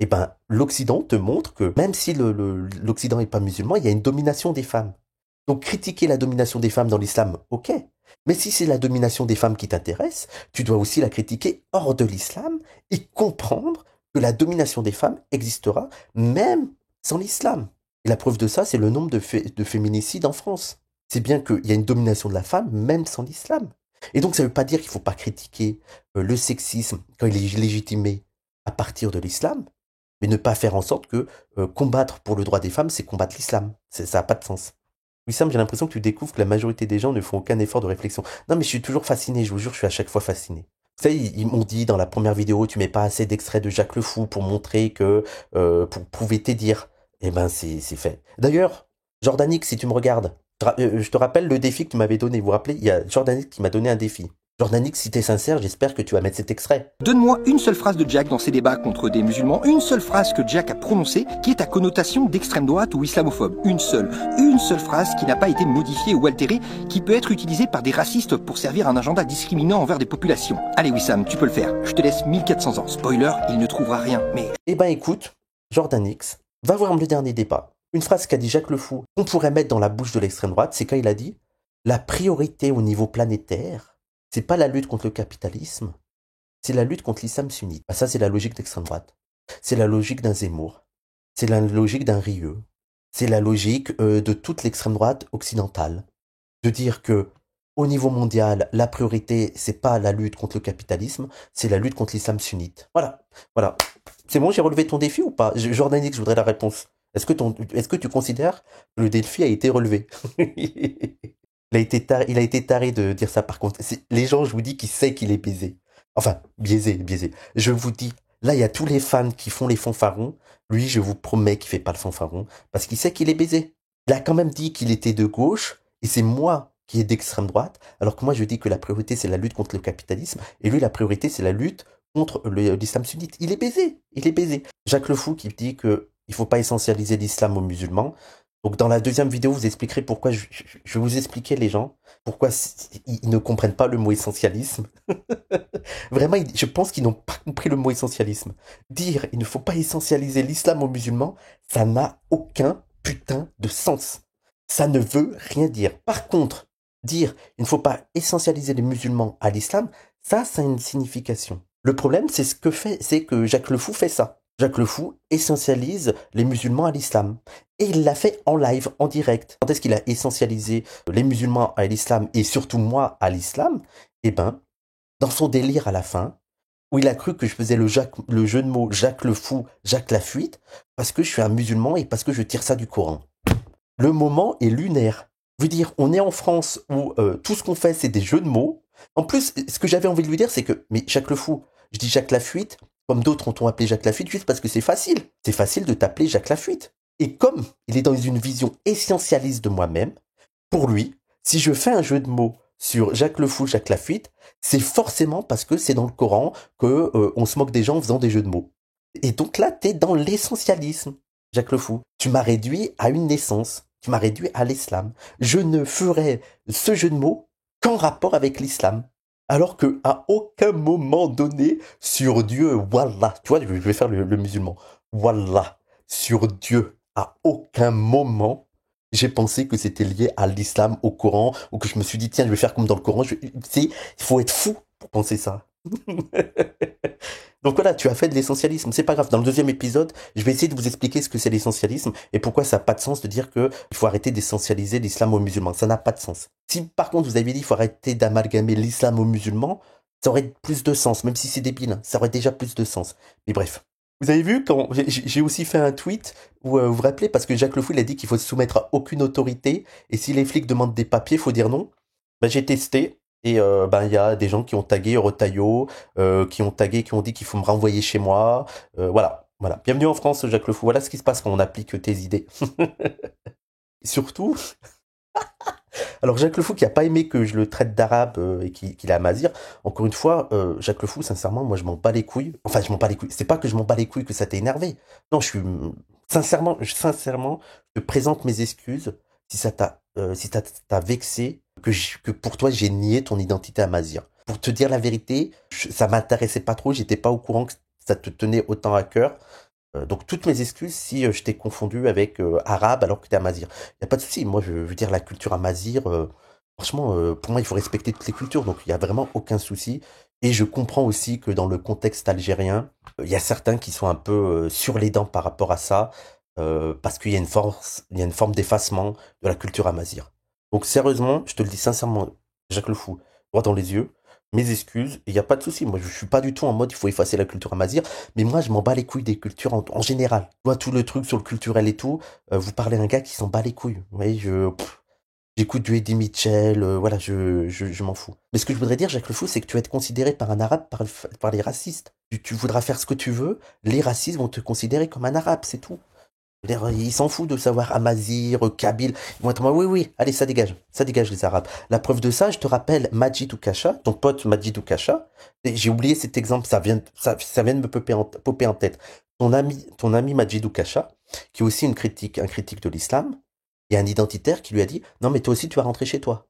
eh ben l'Occident te montre que même si l'Occident n'est pas musulman, il y a une domination des femmes. Donc critiquer la domination des femmes dans l'islam, ok. Mais si c'est la domination des femmes qui t'intéresse, tu dois aussi la critiquer hors de l'islam et comprendre que la domination des femmes existera même sans l'islam. Et la preuve de ça, c'est le nombre de féminicides en France. C'est bien qu'il y a une domination de la femme même sans l'islam. Et donc ça ne veut pas dire qu'il ne faut pas critiquer le sexisme quand il est légitimé à partir de l'islam, mais ne pas faire en sorte que combattre pour le droit des femmes, c'est combattre l'islam. Ça n'a pas de sens. Wissam, j'ai l'impression que tu découvres que la majorité des gens ne font aucun effort de réflexion. Non, mais je suis toujours fasciné, je vous jure, je suis à chaque fois fasciné. Vous savez, ils m'ont dit dans la première vidéo, tu mets pas assez d'extraits de Jacques Le Fou pour montrer que, pour prouver tes dires. Eh ben, c'est fait. D'ailleurs, Jordanix, si tu me regardes, je te rappelle le défi que tu m'avais donné. Vous vous rappelez, il y a Jordanix qui m'a donné un défi. Jordanix, si t'es sincère, j'espère que tu vas mettre cet extrait. Donne-moi une seule phrase de Jack dans ses débats contre des musulmans, une seule phrase que Jack a prononcée qui est à connotation d'extrême droite ou islamophobe. Une seule phrase qui n'a pas été modifiée ou altérée, qui peut être utilisée par des racistes pour servir un agenda discriminant envers des populations. Allez Wissam, tu peux le faire. Je te laisse 1400 ans. Spoiler, il ne trouvera rien, mais... Eh ben écoute, Jordanix, va voir le dernier débat. Une phrase qu'a dit Jacques Le Fou, qu'on pourrait mettre dans la bouche de l'extrême droite, c'est quand il a dit « La priorité au niveau planétaire, c'est pas la lutte contre le capitalisme, c'est la lutte contre l'islam sunnite. » Ça, c'est la logique d'extrême droite. C'est la logique d'un Zemmour. C'est la logique d'un Rieu. C'est la logique de toute l'extrême droite occidentale. De dire que, au niveau mondial, la priorité, c'est pas la lutte contre le capitalisme, c'est la lutte contre l'islam sunnite. Voilà. C'est bon, j'ai relevé ton défi ou pas? Jordanix, je voudrais la réponse. Est-ce que tu considères que le défi a été relevé? Il a été taré de dire ça par contre. Les gens, je vous dis, qui sait qu'il est baisé. Enfin, biaisé. Je vous dis, là, il y a tous les fans qui font les fanfarons. Lui, je vous promets qu'il fait pas le fanfaron parce qu'il sait qu'il est baisé. Il a quand même dit qu'il était de gauche et c'est moi qui est d'extrême droite. Alors que moi, je dis que la priorité, c'est la lutte contre le capitalisme et lui, la priorité, c'est la lutte contre l'islam sunnite. Il est baisé. Jacques Le Fou qui dit que il faut pas essentialiser l'islam aux musulmans. Donc dans la deuxième vidéo, vous expliquerez pourquoi, je vais vous expliquer les gens, pourquoi ils ne comprennent pas le mot essentialisme. Vraiment, je pense qu'ils n'ont pas compris le mot essentialisme. Dire il ne faut pas essentialiser l'islam aux musulmans, ça n'a aucun putain de sens. Ça ne veut rien dire. Par contre, dire il ne faut pas essentialiser les musulmans à l'islam, ça a une signification. Le problème, c'est que Jacques Le Fou fait ça. Jacques Le Fou essentialise les musulmans à l'islam. Et il l'a fait en live, en direct. Quand est-ce qu'il a essentialisé les musulmans à l'islam et surtout moi à l'islam? Eh ben, dans son délire à la fin, où il a cru que je faisais le jeu de mots Jacques Le Fou, Jacques la fuite, parce que je suis un musulman et parce que je tire ça du Coran. Le moment est lunaire. Je veux dire, on est en France où tout ce qu'on fait, c'est des jeux de mots. En plus, ce que j'avais envie de lui dire, c'est que, mais Jacques Le Fou, je dis Jacques la fuite, comme d'autres ont appelé Jacques Lafuite, juste parce que c'est facile. C'est facile de t'appeler Jacques Lafuite. Et comme il est dans une vision essentialiste de moi-même, pour lui, si je fais un jeu de mots sur Jacques Le Fou, Jacques Lafuite, c'est forcément parce que c'est dans le Coran que on se moque des gens en faisant des jeux de mots. Et donc là, t'es dans l'essentialisme, Jacques Le Fou. Tu m'as réduit à une naissance. qui m'a réduit à l'islam. Je ne ferai ce jeu de mots qu'en rapport avec l'islam. Alors que à aucun moment donné, sur Dieu, Wallah, tu vois, je vais faire le musulman, Wallah, sur Dieu, à aucun moment, j'ai pensé que c'était lié à l'islam, au Coran, ou que je me suis dit, tiens, je vais faire comme dans le Coran. Il faut être fou pour penser ça. Donc voilà, tu as fait de l'essentialisme, c'est pas grave. Dans le 2e épisode, je vais essayer de vous expliquer ce que c'est l'essentialisme et pourquoi ça n'a pas de sens de dire qu'il faut arrêter d'essentialiser l'islam aux musulmans. Ça n'a pas de sens. Si par contre vous aviez dit qu'il faut arrêter d'amalgamer l'islam aux musulmans, ça aurait plus de sens, même si c'est débile, ça aurait déjà plus de sens. Mais bref. Vous avez vu, quand j'ai aussi fait un tweet où vous vous rappelez, parce que Jacques Le Fou il a dit qu'il faut se soumettre à aucune autorité et si les flics demandent des papiers, il faut dire non. Ben, j'ai testé. Et il y a des gens qui ont tagué Eurotaillot, qui ont dit qu'il faut me renvoyer chez moi. Voilà. Bienvenue en France, Jacques Le Fou. Voilà ce qui se passe quand on applique tes idées. Et surtout, alors Jacques Le Fou qui a pas aimé que je le traite d'arabe et qu'il est amazir. Encore une fois, Jacques Le Fou, sincèrement, moi je m'en bats les couilles. Enfin, je m'en bats les couilles. C'est pas que je m'en bats les couilles que ça t'ait énervé. Non, sincèrement, je te présente mes excuses si ça t'a vexé. Que pour toi, j'ai nié ton identité amazir. Pour te dire la vérité, ça m'intéressait pas trop, j'étais pas au courant que ça te tenait autant à cœur. Donc toutes mes excuses si je t'ai confondu avec arabe alors que t'es amazir. Y a pas de souci, moi je veux dire la culture amazir, franchement, pour moi il faut respecter toutes les cultures, donc il y a vraiment aucun souci. Et je comprends aussi que dans le contexte algérien, il y a certains qui sont un peu sur les dents par rapport à ça, parce qu'il y a une forme d'effacement de la culture amazir. Donc sérieusement, je te le dis sincèrement, Jacques Le Fou, droit dans les yeux, mes excuses, il n'y a pas de souci. Moi, je suis pas du tout en mode il faut effacer la culture amazir, mais moi, je m'en bats les couilles des cultures en général. Tu vois, tout le truc sur le culturel et tout, vous parlez à un gars qui s'en bat les couilles. Vous voyez, j'écoute du Eddie Mitchell, voilà, je m'en fous. Mais ce que je voudrais dire, Jacques Le Fou, c'est que tu vas être considéré par un arabe par les racistes. Tu voudras faire ce que tu veux, les racistes vont te considérer comme un arabe, c'est tout. Ils s'en foutent de savoir amazir, kabyle. Ils vont être en mode, oui, allez, ça dégage les Arabes. La preuve de ça, je te rappelle Majid Oukasha, ton pote Majid Oukasha. J'ai oublié cet exemple, ça vient de me popper en tête. Ton ami Majid Oukasha, qui est aussi un critique de l'islam, il y a un identitaire qui lui a dit, non mais toi aussi tu vas rentrer chez toi.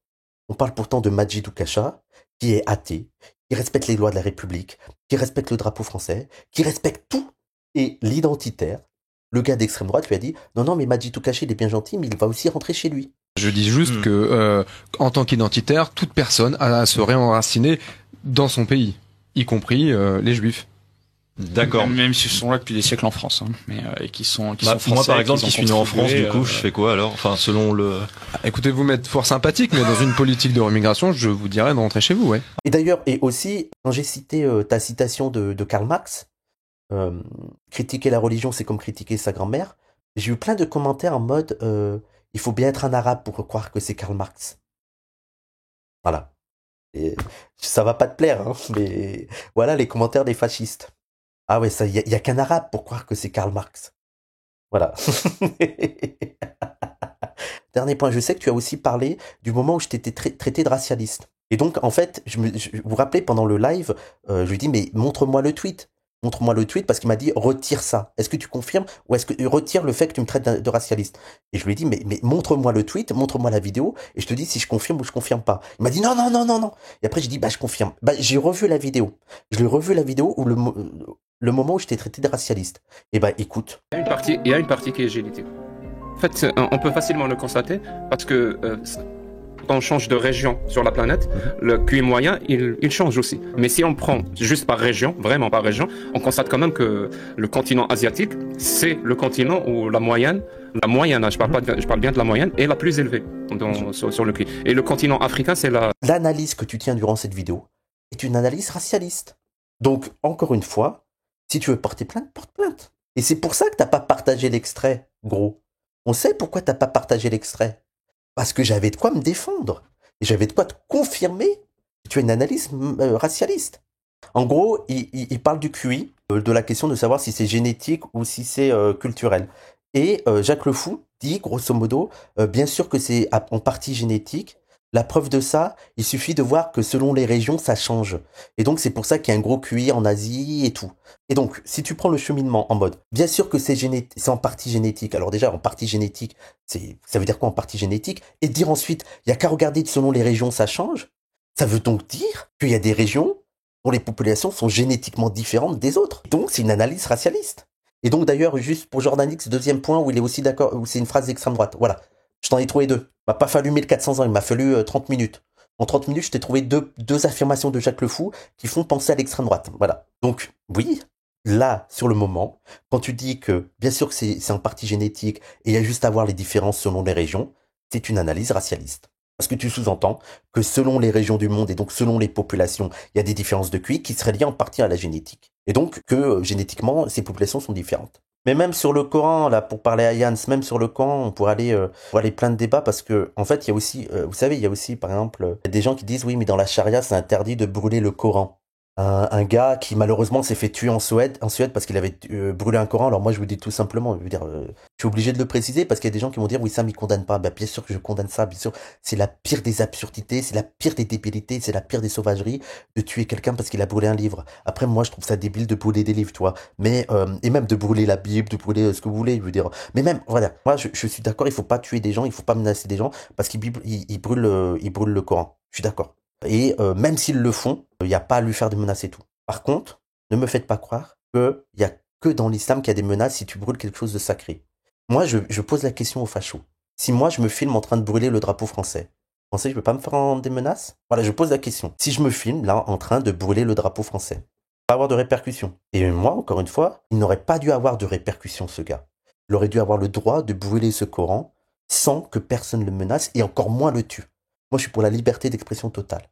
On parle pourtant de Majid Oukasha, qui est athée, qui respecte les lois de la République, qui respecte le drapeau français, qui respecte tout. Et l'identitaire, le gars d'extrême droite lui a dit « Non, mais Majid Oukasha, il est bien gentil, mais il va aussi rentrer chez lui. » Je dis juste que, en tant qu'identitaire, toute personne a à se réenraciner dans son pays, y compris les Juifs. D'accord. Même s'ils sont là depuis des siècles en France, hein, mais et qui sont français. Moi, par exemple, qui suis né en France, du coup, je fais quoi alors? Enfin, selon le. Écoutez, vous m'êtes fort sympathique, mais dans une politique de rémigration, je vous dirais de rentrer chez vous, ouais. Et d'ailleurs, et aussi, quand j'ai cité ta citation de Karl Marx, critiquer la religion, c'est comme critiquer sa grand-mère. J'ai eu plein de commentaires en mode il faut bien être un arabe pour croire que c'est Karl Marx. Voilà. Et ça va pas te plaire, hein, mais voilà les commentaires des fascistes. Ah ouais, ça, y a qu'un arabe pour croire que c'est Karl Marx. Voilà. Dernier point, je sais que tu as aussi parlé du moment où je t'étais traité de racialiste. Et donc, en fait, vous vous rappelez, pendant le live, je lui dis, mais montre-moi le tweet. Montre-moi le tweet, parce qu'il m'a dit, retire ça. Est-ce que tu confirmes, ou est-ce que tu retires le fait que tu me traites de racialiste? Et je lui ai dit, mais montre-moi le tweet, montre-moi la vidéo, et je te dis si je confirme ou je confirme pas. Il m'a dit, non. Et après, j'ai dit, je confirme. J'ai revu la vidéo. Je l'ai revu la vidéo où le moment où je t'ai traité de racialiste. Et écoute. Il y a une partie qui est génétique. En fait, on peut facilement le constater, parce que quand on change de région sur la planète, le QI moyen, il change aussi. Mais si on prend juste par région, vraiment par région, on constate quand même que le continent asiatique, c'est le continent où la moyenne, je parle bien de la moyenne, est la plus élevée sur le QI. Et le continent africain, c'est l'analyse que tu tiens durant cette vidéo est une analyse racialiste. Donc, encore une fois, si tu veux porter plainte, porte plainte. Et c'est pour ça que t'as pas partagé l'extrait, gros. On sait pourquoi t'as pas partagé l'extrait. Parce que j'avais de quoi me défendre. Et j'avais de quoi te confirmer que tu as une analyse racialiste. En gros, il parle du QI, de la question de savoir si c'est génétique ou si c'est culturel. Et Jacques Le Fou dit, grosso modo, bien sûr que c'est en partie génétique, La preuve de ça, il suffit de voir que selon les régions, ça change. Et donc, c'est pour ça qu'il y a un gros QI en Asie et tout. Et donc, si tu prends le cheminement en mode, bien sûr que c'est en partie génétique. Alors déjà, en partie génétique, ça veut dire quoi en partie génétique? Et dire ensuite, il y a qu'à regarder selon les régions, ça change. Ça veut donc dire qu'il y a des régions dont les populations sont génétiquement différentes des autres. Donc, c'est une analyse racialiste. Et donc, d'ailleurs, juste pour Jordan X, deuxième point où il est aussi d'accord, où c'est une phrase d'extrême droite. Voilà. Je t'en ai trouvé deux. Il m'a pas fallu 1400 ans, il m'a fallu 30 minutes. En 30 minutes, je t'ai trouvé deux affirmations de Jacques Le Fou qui font penser à l'extrême droite. Voilà. Donc, oui, là, sur le moment, quand tu dis que, bien sûr que c'est en partie génétique et il y a juste à voir les différences selon les régions, c'est une analyse racialiste. Parce que tu sous-entends que selon les régions du monde et donc selon les populations, il y a des différences de QI qui seraient liées en partie à la génétique. Et donc que génétiquement, ces populations sont différentes. Mais même sur le Coran, là, pour parler à Yann, même sur le Coran, on pourrait aller plein de débats parce que, en fait, il y a aussi, vous savez, il y a aussi, par exemple, des gens qui disent, oui, mais dans la charia, c'est interdit de brûler le Coran. Un gars qui malheureusement s'est fait tuer en Suède parce qu'il avait brûlé un Coran. Alors moi je vous dis tout simplement, je veux dire, je suis obligé de le préciser parce qu'il y a des gens qui vont dire oui Sam il condamne pas. Bien sûr que je condamne ça, bien sûr. C'est la pire des absurdités, c'est la pire des débilités, c'est la pire des sauvageries de tuer quelqu'un parce qu'il a brûlé un livre. Après moi je trouve ça débile de brûler des livres, tu vois. Mais et même de brûler la Bible, de brûler ce que vous voulez, je veux dire. Mais même voilà, moi je suis d'accord, il faut pas tuer des gens, il faut pas menacer des gens parce qu'ils brûlent le Coran. Je suis d'accord. Et même s'ils le font, il n'y a pas à lui faire des menaces et tout. Par contre, ne me faites pas croire qu'il n'y a que dans l'islam qu'il y a des menaces si tu brûles quelque chose de sacré. Moi, je pose la question aux fachos. Si moi, je me filme en train de brûler le drapeau français, vous pensez que je ne peux pas me faire des menaces? Voilà, je pose la question. Si je me filme là en train de brûler le drapeau français, pas avoir de répercussions. Et moi, encore une fois, il n'aurait pas dû avoir de répercussions, ce gars. Il aurait dû avoir le droit de brûler ce Coran sans que personne le menace et encore moins le tue. Moi, je suis pour la liberté d'expression totale.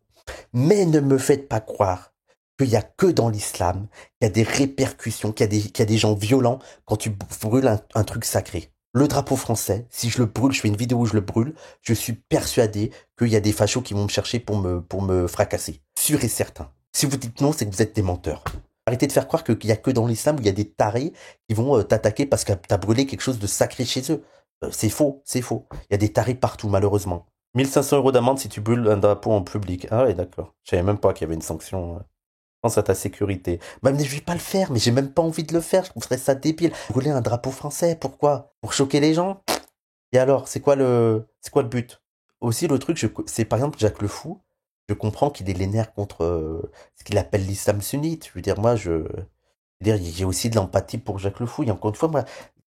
Mais ne me faites pas croire qu'il n'y a que dans l'islam qu'il y a des répercussions, qu'il y a des gens violents quand tu brûles un truc sacré. Le drapeau français, si je le brûle, je fais une vidéo où je le brûle, je suis persuadé qu'il y a des fachos qui vont me chercher pour me fracasser. Sûr et certain. Si vous dites non, c'est que vous êtes des menteurs. Arrêtez de faire croire qu'il n'y a que dans l'islam où il y a des tarés qui vont t'attaquer parce que tu as brûlé quelque chose de sacré chez eux. C'est faux, c'est faux. Il y a des tarés partout, malheureusement. 1500 € d'amende si tu brûles un drapeau en public. Ah ouais, d'accord. Je savais même pas qu'il y avait une sanction. Pense à ta sécurité. Bah, mais je vais pas le faire, mais j'ai même pas envie de le faire. Je trouverais ça débile. Brûler un drapeau français, pourquoi? Pour choquer les gens? Et alors, c'est quoi le but? Aussi, le truc, c'est par exemple Jacques Le Fou. Je comprends qu'il ait les nerfs contre ce qu'il appelle l'islam sunnite. Je veux dire, moi, j'ai aussi de l'empathie pour Jacques Le Fou. Et encore une fois, moi,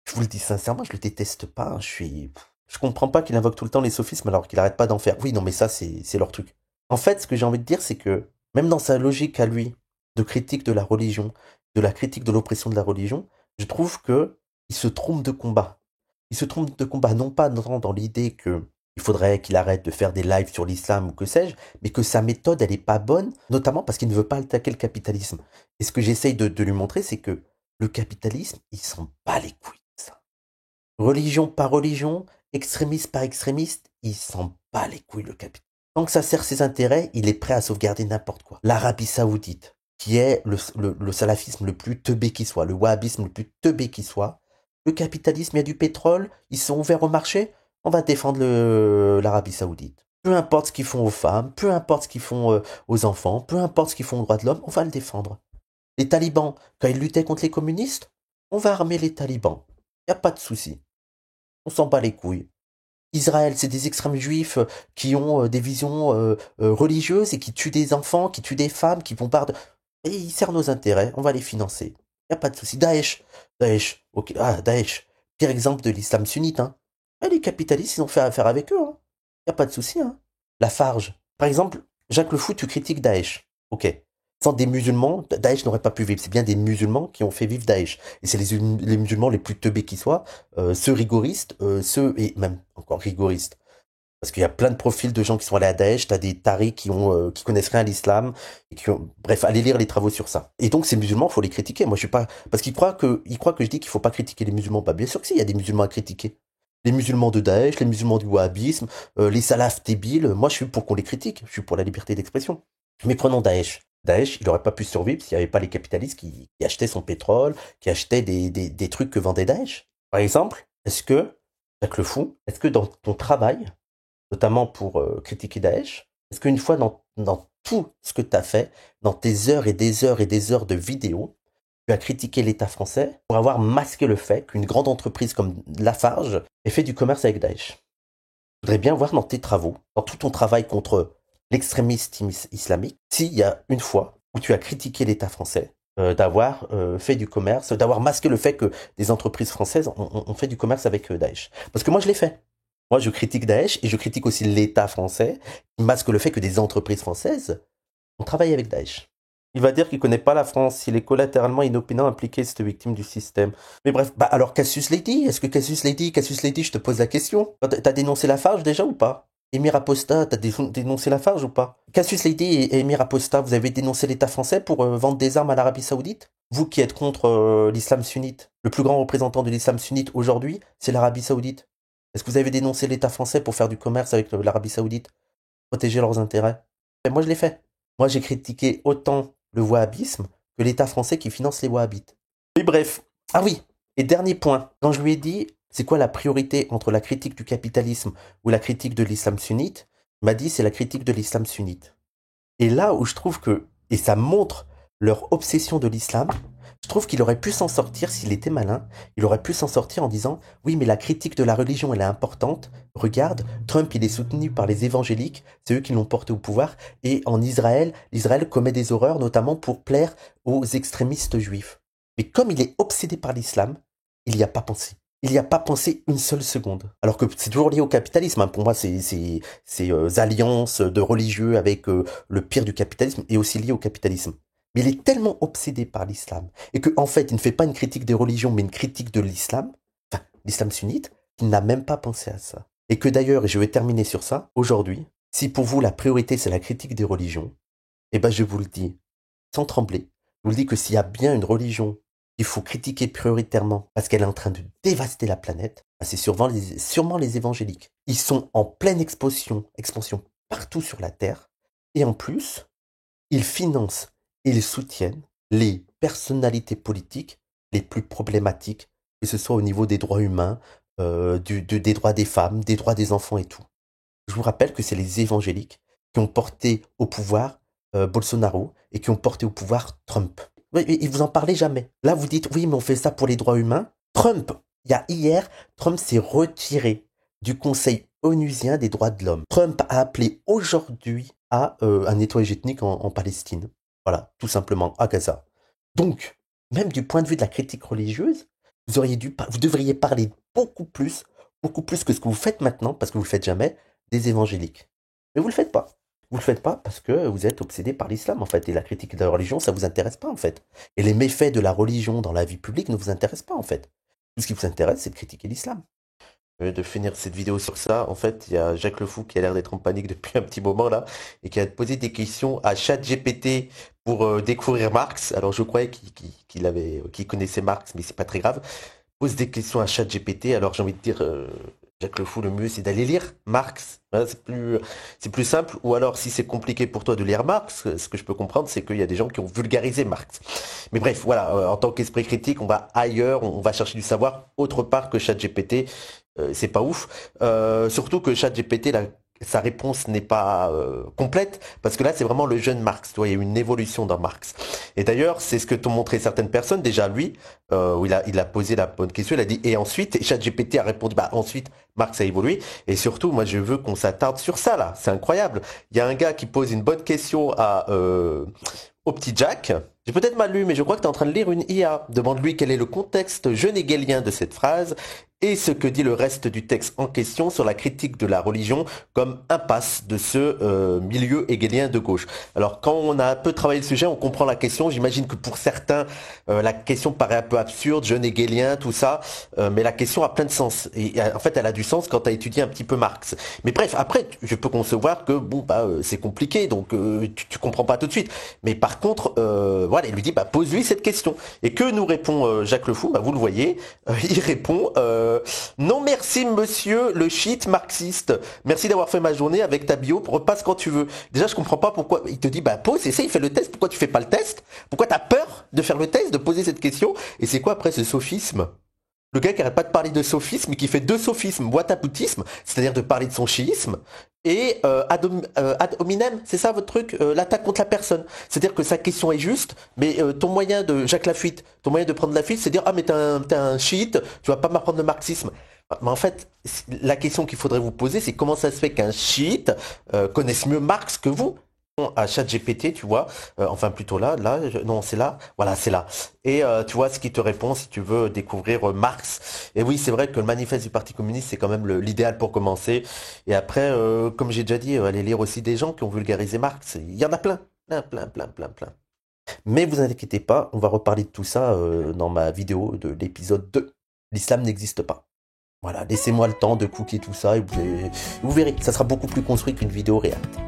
je vous le dis sincèrement, je le déteste pas. Je comprends pas qu'il invoque tout le temps les sophismes alors qu'il arrête pas d'en faire. Oui, non, mais ça, c'est leur truc. En fait, ce que j'ai envie de dire, c'est que même dans sa logique à lui, de critique de la religion, de la critique de l'oppression de la religion, je trouve que il se trompe de combat. Il se trompe de combat, non pas dans l'idée que il faudrait qu'il arrête de faire des lives sur l'islam ou que sais-je, mais que sa méthode, elle est pas bonne, notamment parce qu'il ne veut pas attaquer le capitalisme. Et ce que j'essaye de lui montrer, c'est que le capitalisme, il s'en bat les couilles de ça. Religion par religion, extrémiste par extrémiste, il s'en bat les couilles le capitalisme. Tant que ça sert ses intérêts, il est prêt à sauvegarder n'importe quoi. L'Arabie Saoudite, qui est le salafisme le plus teubé qui soit, le wahhabisme le plus teubé qui soit, le capitalisme, il y a du pétrole, ils sont ouverts au marché, on va défendre l'Arabie Saoudite. Peu importe ce qu'ils font aux femmes, peu importe ce qu'ils font aux enfants, peu importe ce qu'ils font aux droits de l'homme, on va le défendre. Les talibans, quand ils luttaient contre les communistes, on va armer les talibans. Il n'y a pas de souci. On s'en bat les couilles. Israël, c'est des extrêmes juifs qui ont des visions religieuses et qui tuent des enfants, qui tuent des femmes, qui bombardent. Et ils servent nos intérêts, on va les financer. Il n'y a pas de souci. Daesh, ok, Daesh, pire exemple de l'islam sunnite. Hein. Et les capitalistes, ils ont fait affaire avec eux. Il n'y a pas de souci. Hein. Lafarge, par exemple, Jacques Le Fou, tu critiques Daesh. Ok. Sans des musulmans, Daesh n'aurait pas pu vivre. C'est bien des musulmans qui ont fait vivre Daesh. Et c'est les musulmans les plus teubés qui soient, ceux rigoristes, et même encore rigoristes. Parce qu'il y a plein de profils de gens qui sont allés à Daesh, t'as des taris qui connaissent rien à l'islam, et bref, allez lire les travaux sur ça. Et donc, ces musulmans, faut les critiquer. Moi, je suis pas, parce qu'ils croient que je dis qu'il faut pas critiquer les musulmans. Bah, bien sûr que si, il y a des musulmans à critiquer. Les musulmans de Daesh, les musulmans du wahhabisme, les salafs débiles. Moi, je suis pour qu'on les critique. Je suis pour la liberté d'expression. Mais prenons Daesh. Daesh, il n'aurait pas pu survivre s'il n'y avait pas les capitalistes qui achetaient son pétrole, qui achetaient des trucs que vendait Daesh. Par exemple, est-ce que, Jacques Le Fou, est-ce que dans ton travail, notamment pour critiquer Daesh. Est-ce qu'une fois dans tout ce que tu as fait, dans tes heures et des heures et des heures de vidéos, tu as critiqué l'État français pour avoir masqué le fait qu'une grande entreprise comme Lafarge ait fait du commerce avec Daesh? Je voudrais bien voir dans tes travaux, dans tout ton travail contre l'extrémisme islamique, s'il y a une fois où tu as critiqué l'État français d'avoir fait du commerce, d'avoir masqué le fait que des entreprises françaises ont fait du commerce avec Daesh. Parce que moi, je l'ai fait. Moi, je critique Daesh et je critique aussi l'État français qui masque le fait que des entreprises françaises ont travaillé avec Daesh. Il va dire qu'il connaît pas la France, il est collatéralement inopinant impliqué, cette victime du système. Mais bref, bah alors Cassius Lady, est-ce que Cassius Lady, je te pose la question. T'as dénoncé Lafarge déjà ou pas? Émir Aposta, t'as dénoncé Lafarge ou pas? Cassius Lady et Émir Aposta, vous avez dénoncé l'État français pour vendre des armes à l'Arabie Saoudite? Vous qui êtes contre l'islam sunnite, le plus grand représentant de l'islam sunnite aujourd'hui, c'est l'Arabie Saoudite. Est-ce que vous avez dénoncé l'État français pour faire du commerce avec l'Arabie Saoudite? Protéger leurs intérêts? Et moi je l'ai fait. Moi j'ai critiqué autant le wahhabisme que l'État français qui finance les wahhabites. Mais bref. Ah oui, et dernier point. Quand je lui ai dit, c'est quoi la priorité entre la critique du capitalisme ou la critique de l'islam sunnite, il m'a dit, c'est la critique de l'islam sunnite. Et là où je trouve que, et ça montre leur obsession de l'islam, je trouve qu'il aurait pu s'en sortir s'il était malin. Il aurait pu s'en sortir en disant « Oui, mais la critique de la religion, elle est importante. Regarde, Trump, il est soutenu par les évangéliques. C'est eux qui l'ont porté au pouvoir. Et en Israël, l'Israël commet des horreurs, notamment pour plaire aux extrémistes juifs. » Mais comme il est obsédé par l'islam, il n'y a pas pensé. Il n'y a pas pensé une seule seconde. Alors que c'est toujours lié au capitalisme. Hein. Pour moi, ces alliances de religieux avec le pire du capitalisme est aussi lié au capitalisme. Mais il est tellement obsédé par l'islam, et qu'en fait, il ne fait pas une critique des religions, mais une critique de l'islam, enfin, l'islam sunnite, qu'il n'a même pas pensé à ça. Et que d'ailleurs, et je vais terminer sur ça, aujourd'hui, si pour vous la priorité c'est la critique des religions, eh ben je vous le dis, sans trembler, je vous le dis que s'il y a bien une religion qu'il faut critiquer prioritairement, parce qu'elle est en train de dévaster la planète, ben c'est sûrement les évangéliques. Ils sont en pleine expansion partout sur la Terre, et en plus, ils financent ils soutiennent les personnalités politiques les plus problématiques, que ce soit au niveau des droits humains, des droits des femmes, des droits des enfants et tout. Je vous rappelle que c'est les évangéliques qui ont porté au pouvoir Bolsonaro et qui ont porté au pouvoir Trump. Et vous en parlez jamais. Là, vous dites, oui, mais on fait ça pour les droits humains. Trump, hier, Trump s'est retiré du Conseil onusien des droits de l'homme. Trump a appelé aujourd'hui à un nettoyage ethnique en Palestine. Voilà, tout simplement, à Gaza. Donc, même du point de vue de la critique religieuse, vous devriez parler beaucoup plus que ce que vous faites maintenant, parce que vous le faites jamais, des évangéliques. Mais vous le faites pas. Vous le faites pas parce que vous êtes obsédé par l'islam, en fait. Et la critique de la religion, ça vous intéresse pas, en fait. Et les méfaits de la religion dans la vie publique ne vous intéressent pas, en fait. Tout ce qui vous intéresse, c'est de critiquer l'islam. De finir cette vidéo sur ça, en fait, il y a Jacques Le Fou qui a l'air d'être en panique depuis un petit moment là, et qui a posé des questions à ChatGPT pour découvrir Marx. Alors je croyais qu'il connaissait Marx, mais c'est pas très grave. Pose des questions à ChatGPT. Alors j'ai envie de dire, Jacques Le Fou, le mieux c'est d'aller lire Marx. Hein, c'est plus simple. Ou alors si c'est compliqué pour toi de lire Marx, ce que je peux comprendre, c'est qu'il y a des gens qui ont vulgarisé Marx. Mais bref, voilà, en tant qu'esprit critique, on va ailleurs, on va chercher du savoir autre part que ChatGPT. C'est pas ouf. Surtout que ChatGPT, sa réponse n'est pas complète, parce que là, c'est vraiment le jeune Marx. Tu vois, il y a eu une évolution dans Marx. Et d'ailleurs, c'est ce que t'ont montré certaines personnes. Déjà, lui, où il a posé la bonne question, il a dit « Et ensuite ?» Et ChatGPT a répondu « Bah, ensuite, Marx a évolué. » Et surtout, moi, je veux qu'on s'attarde sur ça, là. C'est incroyable. Il y a un gars qui pose une bonne question au petit Jack. J'ai peut-être mal lu, mais je crois que tu es en train de lire une IA. Demande-lui quel est le contexte jeune hegelien de cette phrase et ce que dit le reste du texte en question sur la critique de la religion comme impasse de ce milieu hegelien de gauche. Alors quand on a un peu travaillé le sujet, on comprend la question. J'imagine que pour certains, la question paraît un peu absurde, jeune hegelien, tout ça, mais la question a plein de sens. Et en fait, elle a du sens quand tu as étudié un petit peu Marx. Mais bref, après, je peux concevoir que bon, bah, c'est compliqué, donc tu comprends pas tout de suite. Mais par contre, voilà, il lui dit, bah, pose-lui cette question. Et que nous répond Jacques Le Fou? Bah, vous le voyez, il répond... non merci monsieur le shit marxiste. Merci d'avoir fait ma journée avec ta bio. Repasse quand tu veux. Déjà je comprends pas pourquoi. Il te dit bah pose, essaye, il fait le test. Pourquoi tu fais pas le test? Pourquoi t'as peur de faire le test, de poser cette question? Et c'est quoi après ce sophisme? Le gars qui arrête pas de parler de sophisme, qui fait 2 sophismes, whataboutisme, c'est-à-dire de parler de son chiisme, et ad hominem, c'est ça votre truc, l'attaque contre la personne. C'est-à-dire que sa question est juste, mais ton moyen de Jacques Lafitte, ton moyen de prendre la fuite, c'est dire ah mais t'es un chiite, tu vas pas m'apprendre le marxisme. Mais en fait, la question qu'il faudrait vous poser, c'est comment ça se fait qu'un chiite connaisse mieux Marx que vous? À ChatGPT, tu vois, enfin plutôt non c'est là, voilà c'est là. Et tu vois ce qui te répond si tu veux découvrir Marx. Et oui, c'est vrai que le manifeste du Parti communiste c'est quand même l'idéal pour commencer. Et après, comme j'ai déjà dit, allez lire aussi des gens qui ont vulgarisé Marx. Il y en a plein. Mais vous inquiétez pas, on va reparler de tout ça dans ma vidéo de l'épisode 2. L'islam n'existe pas. Voilà, laissez-moi le temps de cooker tout ça et vous verrez, ça sera beaucoup plus construit qu'une vidéo React.